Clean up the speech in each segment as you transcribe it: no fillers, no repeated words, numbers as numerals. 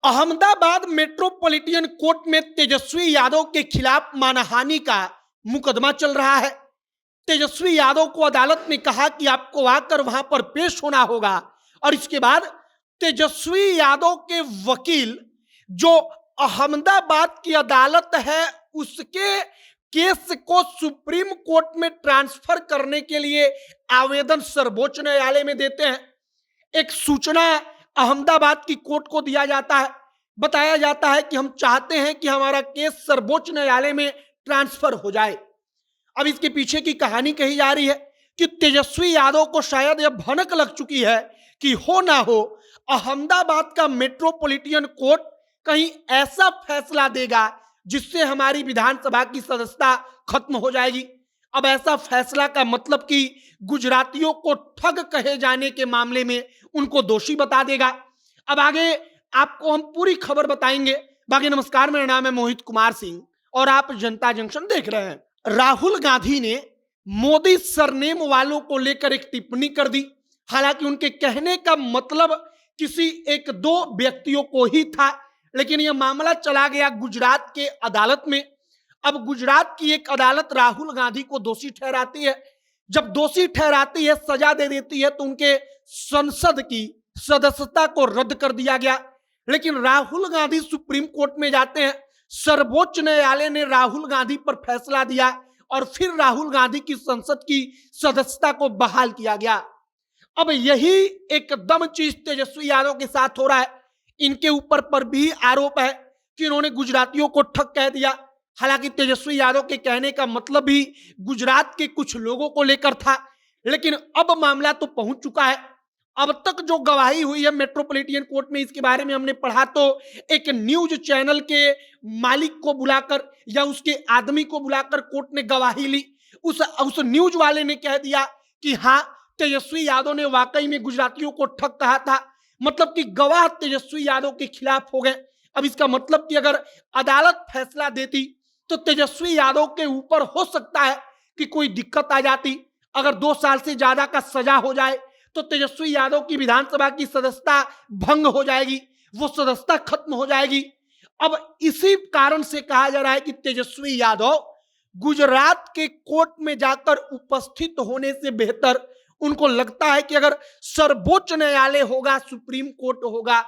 Ahmedabad metropolitan court में तेजस्वी यादव के खिलाफ मानहानि का मुकदमा चल रहा है। तेजस्वी यादव को अदालत ने कहा कि आपको आकर वहां पर पेश होना होगा और इसके बाद तेजस्वी यादव के वकील जो अहमदाबाद की अदालत है उसके केस को सुप्रीम कोर्ट में ट्रांसफर करने के लिए आवेदन सर्वोच्च न्यायालय में देते हैं। एक सूचना अहमदाबाद की कोर्ट को दिया जाता है, बताया जाता है कि हम चाहते हैं कि हमारा केस सर्वोच्च न्यायालय में ट्रांसफर हो जाए। अब इसके पीछे की कहानी कही जा रही है कि तेजस्वी यादव को शायद यह भनक लग चुकी है कि हो ना हो अहमदाबाद का मेट्रोपॉलिटन कोर्ट कहीं ऐसा फैसला देगा जिससे हमारी विधानसभा की सदस्यता खत्म हो जाएगी। अब ऐसा फैसला का मतलब कि गुजरातियों को ठग कहे जाने के मामले में उनको दोषी बता देगा। अब आगे आपको हम पूरी खबर बताएंगे। बाकी नमस्कार, मेरा नाम है मोहित कुमार सिंह और आप जनता जंक्शन देख रहे हैं। राहुल गांधी ने मोदी सरनेम वालों को लेकर एक टिप्पणी कर दी। हालांकि उनके कहने का मतलब किसी एक दो व्यक्तियों को ही था, लेकिन यह मामला चला गया गुजरात के अदालत में। अब गुजरात की एक अदालत राहुल गांधी को दोषी ठहराती है। जब दोषी ठहराती है, सजा दे देती है, तो उनके संसद की सदस्यता को रद्द कर दिया गया। लेकिन राहुल गांधी सुप्रीम कोर्ट में जाते हैं। सर्वोच्च न्यायालय ने राहुल गांधी पर फैसला दिया और फिर राहुल गांधी की संसद की सदस्यता को बहाल किया गया। अब यही एकदम चीज तेजस्वी यादव के साथ हो रहा है। इनके ऊपर पर भी आरोप है कि इन्होंने गुजरातियों को ठग कह दिया। हालांकि तेजस्वी यादव के कहने का मतलब भी गुजरात के कुछ लोगों को लेकर था, लेकिन अब मामला तो पहुंच चुका है। अब तक जो गवाही हुई है मेट्रोपॉलिटन कोर्ट में, इसके बारे में हमने पढ़ा तो एक न्यूज चैनल के मालिक को बुलाकर या उसके आदमी को बुलाकर कोर्ट ने गवाही ली। उस न्यूज वाले ने कह दिया कि हाँ, तेजस्वी यादव ने वाकई में गुजरातियों को ठग कहा था। मतलब कि गवाह तेजस्वी यादव के खिलाफ हो गए। अब इसका मतलब कि अगर अदालत फैसला देती तो तेजस्वी यादव के ऊपर हो सकता है कि कोई दिक्कत आ जाती। अगर 2 साल से ज्यादा का सजा हो जाए तो तेजस्वी यादव की विधानसभा की सदस्यता भंग हो जाएगी, वो सदस्यता खत्म हो जाएगी। अब इसी कारण से कहा जा रहा है कि तेजस्वी यादव गुजरात के कोर्ट में जाकर उपस्थित होने से बेहतर उनको लगता है कि अगर सर्वोच्च न्यायालय होगा, सुप्रीम कोर्ट होगा,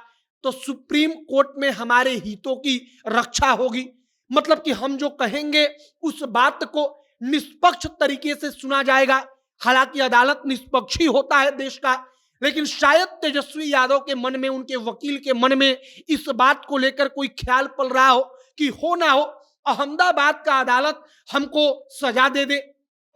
तो सुप्रीम कोर्ट में हमारे हितों की रक्षा होगी। मतलब कि हम जो कहेंगे उस बात को निष्पक्ष तरीके से सुना जाएगा। हालांकि अदालत निष्पक्ष ही होता है देश का, लेकिन शायद तेजस्वी यादव के मन में, उनके वकील के मन में इस बात को लेकर कोई ख्याल पल रहा हो कि हो ना हो अहमदाबाद का अदालत हमको सजा दे दे।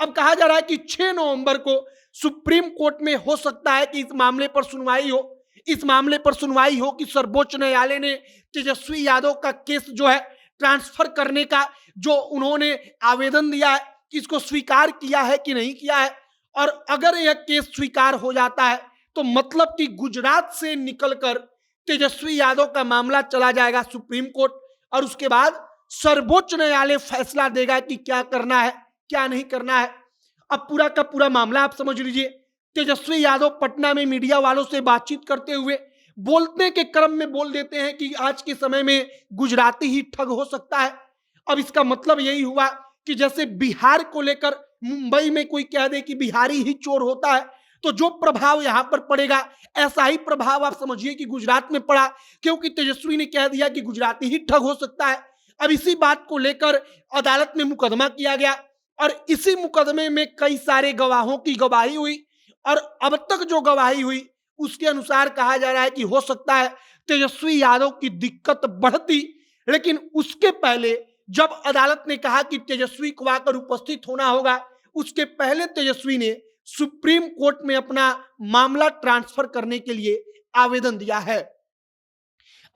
अब कहा जा रहा है कि 6 नवंबर को सुप्रीम कोर्ट में हो सकता है कि इस मामले पर सुनवाई हो। इस मामले पर सुनवाई हो कि सर्वोच्च न्यायालय ने तेजस्वी यादव का केस जो है ट्रांसफर करने का जो उन्होंने आवेदन दिया है, इसको स्वीकार किया है कि नहीं किया है। और अगर यह केस स्वीकार हो जाता है तो मतलब कि गुजरात से निकलकर तेजस्वी यादव का मामला चला जाएगा सुप्रीम कोर्ट और उसके बाद सर्वोच्च न्यायालय फैसला देगा कि क्या करना है, क्या नहीं करना है। अब पूरा का पूरा मामला आप समझ लीजिए। तेजस्वी यादव पटना में मीडिया वालों से बातचीत करते हुए बोलने के क्रम में बोल देते हैं कि आज के समय में गुजराती ही ठग हो सकता है। अब इसका मतलब यही हुआ कि जैसे बिहार को लेकर मुंबई में कोई कह दे कि बिहारी ही चोर होता है, तो जो प्रभाव यहां पर पड़ेगा ऐसा ही प्रभाव आप समझिए कि गुजरात में पड़ा, क्योंकि तेजस्वी ने कह दिया कि गुजराती ही ठग हो सकता है। अब इसी बात को लेकर अदालत में मुकदमा किया गया और इसी मुकदमे में कई सारे गवाहों की गवाही हुई और अब तक जो गवाही हुई उसके अनुसार कहा जा रहा है कि हो सकता है तेजस्वी यादव की दिक्कत बढ़ती। लेकिन उसके पहले जब अदालत ने कहा कि तेजस्वी को आकर उपस्थित होना होगा, उसके पहले तेजस्वी ने सुप्रीम कोर्ट में अपना मामला ट्रांसफर करने के लिए आवेदन दिया है।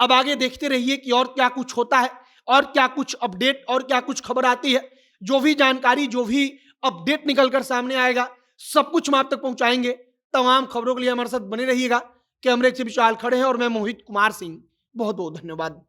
अब आगे देखते रहिए कि और क्या कुछ होता है और क्या कुछ अपडेट और क्या कुछ खबर आती है। जो भी जानकारी, जो भी अपडेट निकलकर सामने आएगा, सब कुछ हम आप तक पहुंचाएंगे। तमाम खबरों के लिए हमारे साथ बने रहिएगा। कैमरे से विशाल खड़े हैं और मैं मोहित कुमार सिंह। बहुत बहुत धन्यवाद।